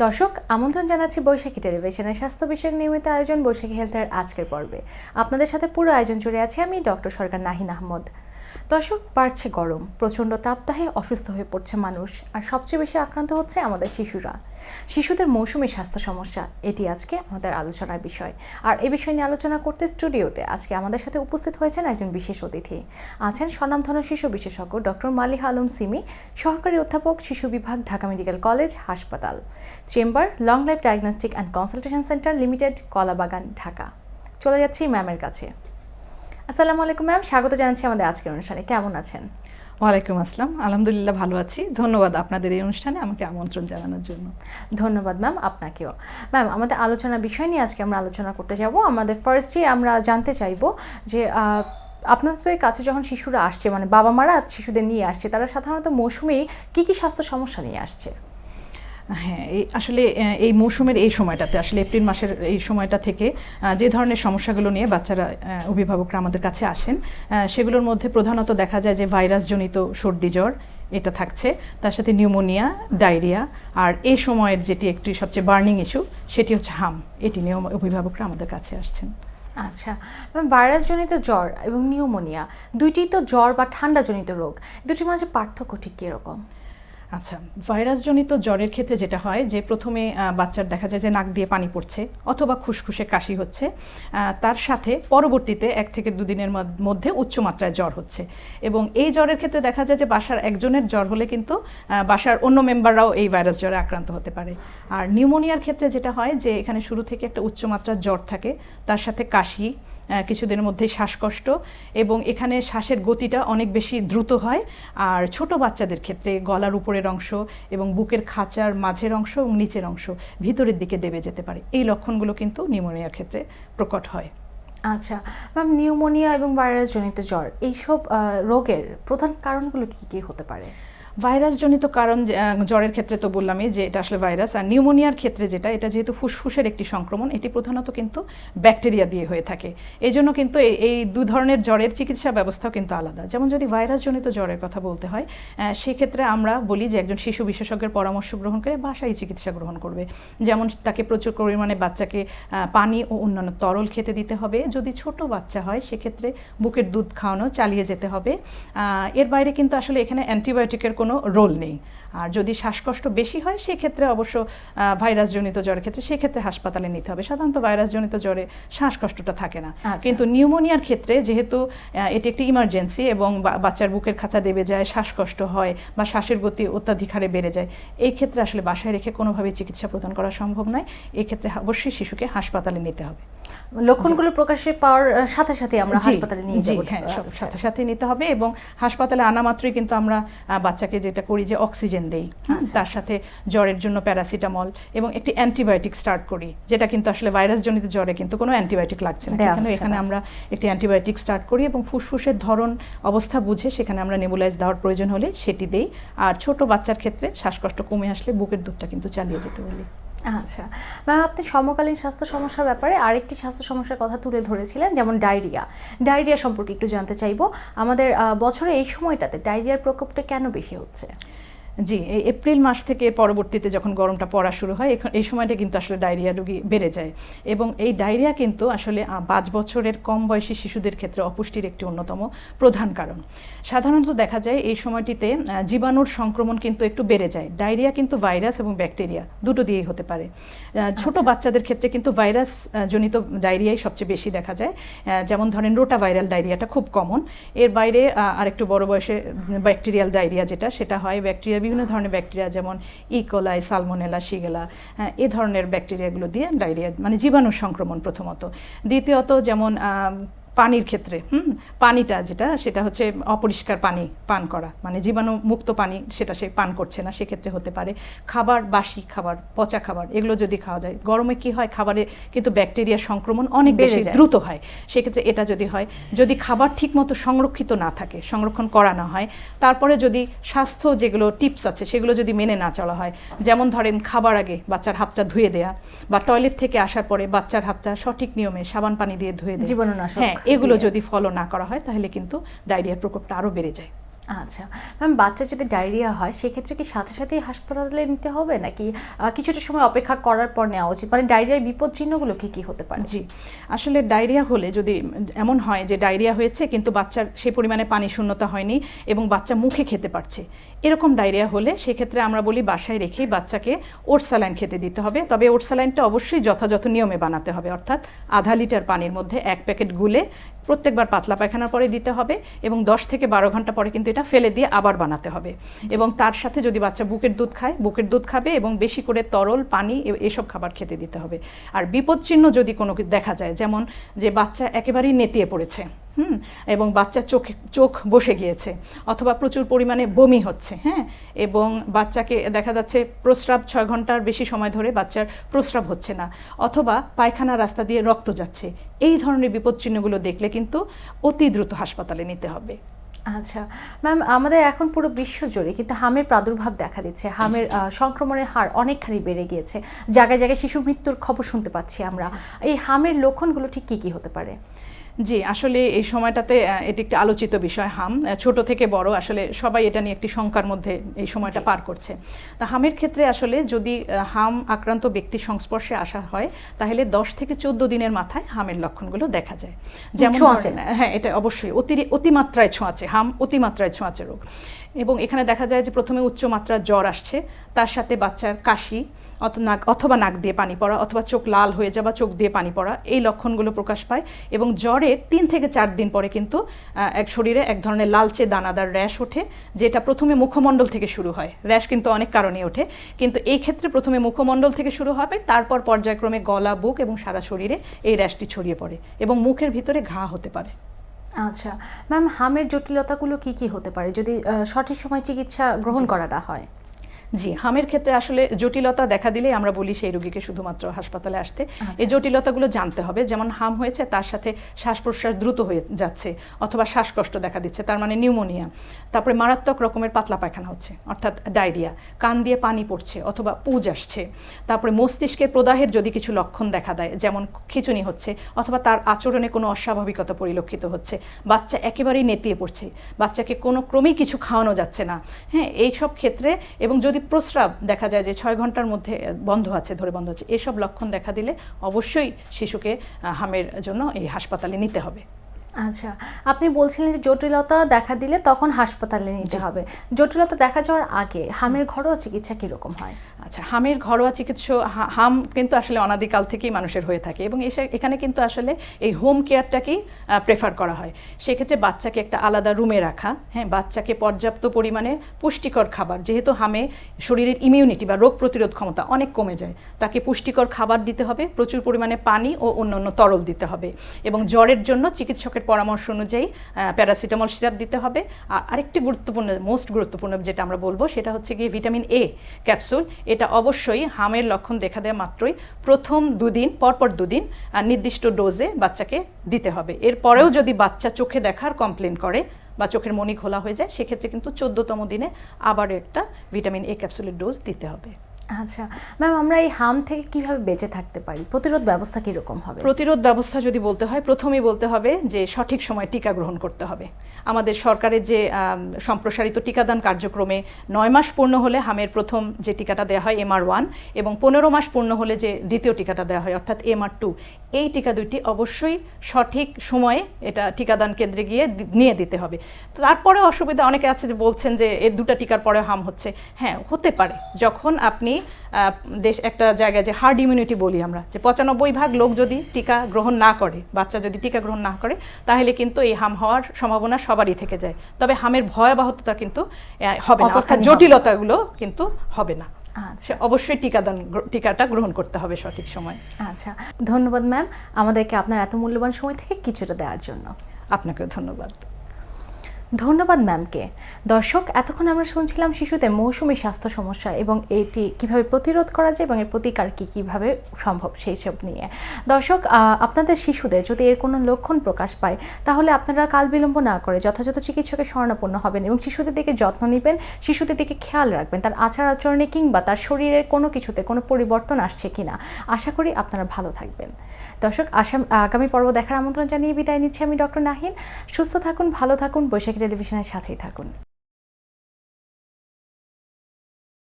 দর্শক আমন্ত্রণ জানাচ্ছি বৈশাখী টেলিভিশনের স্বাস্থ্য বিষয়ক নিয়মিত আয়োজন বৈশাখী হেলথের আজকের পর্বে। আপনাদের সাথে পুরো আয়োজন জুড়ে আছি আমি ডক্টর সরকার নাহিন আহমদ। দর্শক, বাড়ছে গরম, প্রচণ্ড তাপদাহে অসুস্থ হয়ে পড়ছে মানুষ, আর সবচেয়ে বেশি আক্রান্ত হচ্ছে আমাদের শিশুরা। শিশুদের মৌসুমী স্বাস্থ্য সমস্যা, এটি আজকে আমাদের আলোচনার বিষয়। আর এ বিষয় নিয়ে আলোচনা করতে স্টুডিওতে আজকে আমাদের সাথে উপস্থিত হয়েছেন একজন বিশেষ অতিথি। আছেন স্বনামধন্য শিশু বিশেষজ্ঞ ডক্টর মালিহা আলম সিমি, সহকারী অধ্যাপক, শিশু বিভাগ, ঢাকা মেডিকেল কলেজ হাসপাতাল, chamber, long life diagnostic and consultation centre limited, Kalabagan, Dhaka. চলে যাচ্ছি ম্যামের কাছে। আসসালামু আলাইকুম ম্যাম, স্বাগত জানাচ্ছি আমাদের আজকের অনুষ্ঠানে। কেমন আছেন? ওয়ালাইকুম আসসালাম, আলহামদুলিল্লাহ ভালো আছি। ধন্যবাদ আপনাদের এই অনুষ্ঠানে আমাকে আমন্ত্রণ জানানোর জন্য। ধন্যবাদ ম্যাম, আপনাকেও। ম্যাম, আমাদের আলোচনার বিষয় নিয়ে আজকে আমরা আলোচনা করতে যাব। আমাদের ফার্স্টে আমরা জানতে চাইবো যে আপনাদের কাছে যখন শিশুরা আসছে, মানে বাবা মারা শিশুদের নিয়ে আসছে, তারা সাধারণত মৌসুমে কি কি স্বাস্থ্য সমস্যা নিয়ে আসছে? হ্যাঁ, আসলে এই মৌসুমের এই সময়টাতে, আসলে এপ্রিল মাসের এই সময়টা থেকে যে ধরনের সমস্যাগুলো নিয়ে বাচ্চারা, অভিভাবকরা আমাদের কাছে আসেন, সেগুলোর মধ্যে প্রধানত দেখা যায় যে ভাইরাসজনিত সর্দি জ্বর এটা থাকছে, তার সাথে নিউমোনিয়া, ডায়রিয়া, আর এই সময়ের যেটি একটি সবচেয়ে বার্নিং ইস্যু সেটি হচ্ছে হাম। এটি নিয়ে অভিভাবকরা আমাদের কাছে আসছেন। আচ্ছা ম্যাম, ভাইরাসজনিত জ্বর এবং নিউমোনিয়া দুইটি তো জ্বর বা ঠান্ডাজনিত রোগ, দুটির মাঝে পার্থক্য ঠিক কীরকম? আচ্ছা, ভাইরাসজনিত জ্বরের ক্ষেত্রে যেটা হয় যে প্রথমে বাচ্চার দেখা যায় যে নাক দিয়ে পানি পড়ছে অথবা খুসখুসে কাশি হচ্ছে, তার সাথে পরবর্তীতে 1 থেকে 2 দিনের মধ্যে উচ্চমাত্রায় জ্বর হচ্ছে। এবং এই জ্বরের ক্ষেত্রে দেখা যায় যে বাসার একজনের জ্বর হলে কিন্তু বাসার অন্য মেম্বাররাও এই ভাইরাস জ্বরে আক্রান্ত হতে পারে। আর নিউমোনিয়ার ক্ষেত্রে যেটা হয় যে এখানে শুরু থেকে একটা উচ্চমাত্রার জ্বর থাকে, তার সাথে কাশি, কিছুদিনের মধ্যেই শ্বাসকষ্ট, এবং এখানে শ্বাসের গতিটা অনেক বেশি দ্রুত হয়। আর ছোট বাচ্চাদের ক্ষেত্রে গলার উপরের অংশ এবং বুকের খাঁচার মাঝের অংশ এবং নিচের অংশ ভিতরের দিকে দেবে যেতে পারে। এই লক্ষণগুলো কিন্তু নিউমোনিয়ার ক্ষেত্রে প্রকট হয়। আচ্ছা ম্যাম, নিউমোনিয়া এবং ভাইরাসজনিত জ্বর এইসব রোগের প্রধান কারণগুলো কী কী হতে পারে? ভাইরাসজনিত কারণ জ্বরের ক্ষেত্রে তো বললামই যে এটা আসলে ভাইরাস, আর নিউমোনিয়ার ক্ষেত্রে এটা যেহেতু ফুসফুসের একটি সংক্রমণ, এটি প্রধানত কিন্তু ব্যাকটেরিয়া দিয়ে হয়ে থাকে। এই জন্য কিন্তু এই 2 ধরনের জ্বরের চিকিৎসা ব্যবস্থাও কিন্তু আলাদা। যেমন যদি ভাইরাসজনিত জ্বরের কথা বলতে হয়, সেক্ষেত্রে আমরা বলি যে একজন শিশু বিশেষজ্ঞের পরামর্শ গ্রহণ করে বাসায় চিকিৎসা গ্রহণ করবে। যেমন তাকে প্রচুর পরিমাণে বাচ্চাকে পানি ও অন্যান্য তরল খেতে দিতে হবে। যদি ছোট বাচ্চা হয় সেক্ষেত্রে বুকের দুধ খাওয়ানো চালিয়ে যেতে হবে। এর বাইরে কিন্তু আসলে এখানে অ্যান্টিবায়োটিকের কোনো রোল নেই। আর যদি শ্বাসকষ্ট বেশি হয় সেক্ষেত্রে অবশ্য ভাইরাসজনিত জ্বরের ক্ষেত্রে সেক্ষেত্রে হাসপাতালে নিতে হবে। সাধারণত ভাইরাসজনিত জ্বরে শ্বাসকষ্টটা থাকে না। কিন্তু নিউমোনিয়ার ক্ষেত্রে যেহেতু এটি একটি ইমার্জেন্সি এবং বাচ্চার বুকের খাঁচা দেবে যায়, শ্বাসকষ্ট হয় বা শ্বাসের গতি অত্যাধিক হারে বেড়ে যায়, এই ক্ষেত্রে আসলে বাসায় রেখে কোনোভাবেই চিকিৎসা প্রদান করা সম্ভব নয়। এই ক্ষেত্রে অবশ্যই শিশুকে হাসপাতালে নিতে হবে। লক্ষণগুলো প্রকাশে পাওয়ার সাথে সাথে আমরা হাসপাতালে নিয়ে যাব? হ্যাঁ, সাথে সাথে নিতে হবে। এবং হাসপাতালে আনা মাত্রই কিন্তু আমরা বাচ্চাকে যেটা করি যে অক্সিজেন দেই, তার সাথে জ্বরের জন্য প্যারাসিটামল এবং একটি অ্যান্টিবায়োটিক স্টার্ট করি, যেটা কিন্তু আসলে ভাইরাসজনিত জ্বরে কিন্তু কোনো অ্যান্টিবায়োটিক লাগছে না। এখানে আমরা একটি অ্যান্টিবায়োটিক স্টার্ট করি এবং ফুসফুসের ধরন অবস্থা বুঝে সেখানে আমরা নেবুলাইজ দেওয়ার প্রয়োজন হলে সেটি দেই। আর ছোট বাচ্চার ক্ষেত্রে শ্বাসকষ্ট কমে আসলে বুকের দুধটা কিন্তু চালিয়ে যেতে বলি। আচ্ছা ম্যাম, আপনি সমকালীন স্বাস্থ্য সমস্যার ব্যাপারে আরেকটি স্বাস্থ্য সমস্যার কথা তুলে ধরেছিলেন, যেমন ডায়রিয়া সম্পর্কে একটু জানতে চাইবো। আমাদের বছরে এই সময়টাতে ডায়রিয়ার প্রকোপটা কেন বেশি হচ্ছে? জি, এই এপ্রিল মাস থেকে পরবর্তীতে যখন গরমটা পড়া শুরু হয়, এই সময়টা কিন্তু আসলে ডায়রিয়া রোগী বেড়ে যায়। এবং এই ডায়রিয়া কিন্তু আসলে 5 বছরের কম বয়সী শিশুদের ক্ষেত্রে অপুষ্টির একটি অন্যতম প্রধান কারণ। সাধারণত দেখা যায় এই সময়টিতে জীবাণুর সংক্রমণ কিন্তু একটু বেড়ে যায়। ডায়রিয়া কিন্তু ভাইরাস এবং ব্যাকটেরিয়া দুটো দিয়েই হতে পারে। ছোট বাচ্চাদের ক্ষেত্রে কিন্তু ভাইরাস জনিত ডায়রিয়াই সবচেয়ে বেশি দেখা যায়। যেমন ধরেন রোটা ভাইরাল ডায়রিয়াটা খুব কমন। এর বাইরে আরেকটু বড় বয়সে ব্যাকটেরিয়াল ডায়রিয়া সেটা হয় ব্যাকটেরিয়া, বিভিন্ন ধরনের ব্যাকটেরিয়া যেমন ইকোলাই, সালমোনেলা, শিগেলা, এই ধরনের ব্যাকটেরিয়াগুলো দিয়ে ডায়রিয়া মানে জীবাণুর সংক্রমণ প্রথমত। দ্বিতীয়ত যেমন পানির ক্ষেত্রে পানিটা সেটা হচ্ছে অপরিষ্কার পানি পান করা, মানে জীবাণু মুক্ত পানি সেটা সে পান করছে না, সেক্ষেত্রে হতে পারে। খাবার, বাসি খাবার, পচা খাবার, এগুলো যদি খাওয়া যায়, গরমে কি হয় খাবারে কিন্তু ব্যাকটেরিয়ার সংক্রমণ অনেক বেশি দ্রুত হয়। সেক্ষেত্রে এটা যদি হয়, যদি খাবার ঠিকমতো সংরক্ষিত না থাকে, সংরক্ষণ করা না হয়, তারপরে যদি স্বাস্থ্য যেগুলো টিপস আছে সেগুলো যদি মেনে না চলা হয়, যেমন ধরেন খাবার আগে বাচ্চার হাতটা ধুয়ে দেয়া, বা টয়লেট থেকে আসার পরে বাচ্চার হাতটা সঠিক নিয়মে সাবান পানি দিয়ে ধুয়ে দেয়া, জীবাণুনাশক, এগুলো যদি ফলো না করা হয় তাহলে কিন্তু ডায়রিয়ার প্রকোপটা আরও বেড়ে যায়। আচ্ছা ম্যাম, বাচ্চা যদি ডায়রিয়া হয় সেক্ষেত্রে কি সাথে সাথেই হাসপাতালে নিতে হবে, নাকি কিছুটা সময় অপেক্ষা করার পর নেওয়া উচিত? মানে ডায়রিয়ার বিপদ চিহ্নগুলো কি কি হতে পারে? জি, আসলে ডায়রিয়া হলে যদি এমন হয় যে ডায়রিয়া হয়েছে কিন্তু বাচ্চার সেই পরিমাণে পানি শূন্যতা হয়নি এবং বাচ্চা মুখে খেতে পারছে, এরকম ডায়রিয়া হলে সেক্ষেত্রে আমরা বলি বাসায় রেখেই বাচ্চাকে ওটস স্যালাইন খেতে দিতে হবে। তবে ওটস স্যালাইনটা অবশ্যই যথাযথ নিয়মে বানাতে হবে, অর্থাৎ আধা লিটার পানির মধ্যে 1 প্যাকেট গুলে প্রত্যেকবার পাতলা পায়খানার পরে দিতে হবে এবং 10 থেকে 12 ঘন্টা পরে কিন্তু এটা ফেলে দিয়ে আবার বানাতে হবে। এবং তার সাথে যদি বাচ্চা বুকের দুধ খায়, বুকের দুধ খাবে এবং বেশি করে তরল পানি এসব খাবার খেতে দিতে হবে। আর বিপদ চিহ্ন যদি কোনো দেখা যায়, যেমন যে বাচ্চা একেবারেই নেতিয়ে পড়েছে, এবং বাচ্চার চোখ বসে গিয়েছে, অথবা প্রচুর পরিমাণে বমি হচ্ছে, হ্যাঁ, এবং বাচ্চাকে দেখা যাচ্ছে প্রস্রাব 6 ঘন্টার বেশি সময় ধরে বাচ্চার প্রস্রাব হচ্ছে না, অথবা পায়খানা রাস্তা দিয়ে রক্ত যাচ্ছে, এই ধরনের বিপদ চিহ্নগুলো দেখলে কিন্তু অতি দ্রুত হাসপাতালে নিতে হবে। আচ্ছা ম্যাম, আমাদের এখন পুরো বিশ্ব জুড়ে কিন্তু হামের প্রাদুর্ভাব দেখা দিচ্ছে। হামের সংক্রমণের হার অনেকখানি বেড়ে গিয়েছে, জায়গায় জায়গায় শিশু মৃত্যুর খবর শুনতে পাচ্ছি আমরা। এই হামের লক্ষণগুলো ঠিক কী কী হতে পারে? জি, আসলে এই সময়টাতে এটি একটি আলোচিত বিষয়। হাম ছোট থেকে বড় আসলে সবাই এটা নিয়ে একটি শঙ্কার মধ্যে এই সময়টা পার করছে। তা হামের ক্ষেত্রে আসলে যদি হাম আক্রান্ত ব্যক্তির সংস্পর্শে আসা হয় তাহলে 10 থেকে 14 দিনের মাথায় হামের লক্ষণগুলো দেখা যায়। যেমন ছোঁয়াচে? হ্যাঁ, এটা অবশ্যই অতিমাত্রায় ছোঁয়াচে, হাম অতিমাত্রায় ছোঁয়াচে রোগ। এবং এখানে দেখা যায় যে প্রথমে উচ্চমাত্রার জ্বর আসছে, তার সাথে বাচ্চার কাশি অথবা নাক দিয়ে পানি পড়া, অথবা চোখ লাল হয়ে যাওয়া, চোখ দিয়ে পানি পড়া, এই লক্ষণগুলো প্রকাশ পায়। এবং জ্বরের 3 থেকে 4 দিন পরে কিন্তু এক শরীরে এক ধরনের লালচে দানাদার র্যাশ ওঠে, যেটা প্রথমে মুখমণ্ডল থেকে শুরু হয়। র্যাশ কিন্তু অনেক কারণে ওঠে, কিন্তু এই ক্ষেত্রে প্রথমে মুখমণ্ডল থেকে শুরু হবে, তারপর পর্যায়ক্রমে গলা, বুক এবং সারা শরীরে এই র্যাশটি ছড়িয়ে পড়ে এবং মুখের ভিতরে ঘা হতে পারে। আচ্ছা ম্যাম, হামের জটিলতাগুলো কি কি হতে পারে যদি সঠিক সময় চিকিৎসা গ্রহণ করাটা হয়? জি, হামের ক্ষেত্রে আসলে জটিলতা দেখা দিলে আমরা বলি সেই রোগীকে শুধুমাত্র হাসপাতালে আসতে। এই জটিলতাগুলো জানতে হবে, যেমন হাম হয়েছে তার সাথে শ্বাস প্রশ্বাস দ্রুত হয়ে যাচ্ছে, অথবা শ্বাসকষ্ট দেখা দিচ্ছে, তার মানে নিউমোনিয়া, তারপরে মারাত্মক রকমের পাতলা পায়খানা হচ্ছে অর্থাৎ ডায়রিয়া, কান দিয়ে পানি পড়ছে অথবা পুজ আসছে, তারপরে মস্তিষ্কের প্রদাহের যদি কিছু লক্ষণ দেখা দেয়, যেমন খিঁচুনি হচ্ছে, অথবা তার আচরণে কোনো অস্বাভাবিকতা পরিলক্ষিত হচ্ছে, বাচ্চা একেবারেই নেতিয়ে পড়ছে, বাচ্চাকে কোনো ক্রমেই কিছু খাওয়ানো যাচ্ছে না, হ্যাঁ, এইসব ক্ষেত্রে, এবং যদি প্রস্রাব দেখা যায় যে 6 ঘন্টার মধ্যে বন্ধ আছে, এসব লক্ষণ দেখা দিলে অবশ্যই শিশুকে হামের জন্য এই হাসপাতালে নিতে হবে। আচ্ছা, আপনি বলছিলেন যে জটিলতা দেখা দিলে তখন হাসপাতালে নিতে হবে। জটিলতা দেখা যাওয়ার আগে হামের ঘরোয়া চিকিৎসা কীরকম হয়? আচ্ছা, হামের ঘরোয়া চিকিৎসা, হাম কিন্তু আসলে অনাদিকাল থেকেই মানুষের হয়ে থাকে এবং এখানে কিন্তু আসলে এই হোম কেয়ারটাকেই প্রেফার করা হয়। সেক্ষেত্রে বাচ্চাকে একটা আলাদা রুমে রাখা, হ্যাঁ, বাচ্চাকে পর্যাপ্ত পরিমাণে পুষ্টিকর খাবার, যেহেতু হামে শরীরের ইমিউনিটি বা রোগ প্রতিরোধ ক্ষমতা অনেক কমে যায়, তাকে পুষ্টিকর খাবার দিতে হবে, প্রচুর পরিমাণে পানি ও অন্যান্য তরল দিতে হবে, এবং জ্বরের জন্য চিকিৎসকের পরামর্শ অনুযায়ী প্যারাসিটামল সিরাপ দিতে হবে। আর আরেকটি মোস্ট গুরুত্বপূর্ণ যেটা আমরা বলবো সেটা হচ্ছে গিয়ে ভিটামিন এ ক্যাপসুল। এটা অবশ্যই হামের লক্ষণ দেখা দেওয়া মাত্রই প্রথম পরপর 2 দিন নির্দিষ্ট ডোজে বাচ্চাকে দিতে হবে। এরপরেও যদি বাচ্চা চোখে দেখার কমপ্লেন করে বা চোখের মনি ঘোলা হয়ে যায়, সেক্ষেত্রে কিন্তু 14তম দিনে আবার একটা ভিটামিন এ ক্যাপসুলের ডোজ দিতে হবে। আচ্ছা ম্যাম, আমরা এই হাম থেকে কিভাবে বেঁচে থাকতে পারি? প্রতিরোধ ব্যবস্থা কীরকম হবে? প্রতিরোধ ব্যবস্থা যদি বলতে হয়, প্রথমেই বলতে হবে যে সঠিক সময় টিকা গ্রহণ করতে হবে। আমাদের সরকারের যে সম্প্রসারিত টিকাদান কার্যক্রমে 9 মাস পূর্ণ হলে হামের প্রথম যে টিকাটা দেওয়া হয় MR1, এবং 15 মাস পূর্ণ হলে যে দ্বিতীয় টিকাটা দেওয়া হয় অর্থাৎ MR2, এই টিকা দুইটি অবশ্যই সঠিক সময়ে এটা টিকাদান কেন্দ্রে গিয়ে নিয়ে দিতে হবে। তারপরে অসুবিধা অনেকে আছে যে বলছেন যে এর 2টা টিকার পরে হাম হচ্ছে। হ্যাঁ, হতে পারে, যখন আপনি একটা জায়গায় যে হার্ড ইমিউনিটি বলি আমরা, যে 95% লোক যদি টিকা গ্রহণ না করে, বাচ্চা যদি টিকা গ্রহণ না করে, তাহলে কিন্তু এই হাম হওয়ার সম্ভাবনা সবারই থেকে যায়। তবে হামের ভয়াবহতা কিন্তু হবে না, অর্থাৎ জটিলতাগুলো কিন্তু হবে না। আচ্ছা, অবশ্যই টিকাটা গ্রহণ করতে হবে সঠিক সময়। আচ্ছা, ধন্যবাদ ম্যাম আমাদেরকে আপনার এত মূল্যবান সময় থেকে কিছুটা দেওয়ার জন্য। আপনাকেও ধন্যবাদ। ধন্যবাদ ম্যামকে। দর্শক, এতক্ষণ আমরা শুনছিলাম শিশুদের মৌসুমী স্বাস্থ্য সমস্যা এবং এটি কিভাবে প্রতিরোধ করা যায় এবং এর প্রতিকার কিভাবে সম্ভব সেই সব নিয়ে। দর্শক, আপনাদের শিশুদের যদি এর কোনো লক্ষণ প্রকাশ পায় তাহলে আপনারা কাল বিলম্ব না করে যথাযথ চিকিৎসকের শরণাপন্ন হবেন এবং শিশুদের দিকে যত্ন নেবেন, শিশুদের দিকে খেয়াল রাখবেন তার আচার আচরণে কিংবা তার শরীরের কোনো কিছুতে কোনো পরিবর্তন আসছে কিনা। আশা করি আপনারা ভালো থাকবেন। দর্শক, আগামী পর্ব দেখার আমন্ত্রণ জানিয়ে বিদায় নিচ্ছি আমি ডক্টর নাহিন। সুস্থ থাকুন, ভালো থাকুন, বৈশাখী টেলিভিশনের সাথেই থাকুন।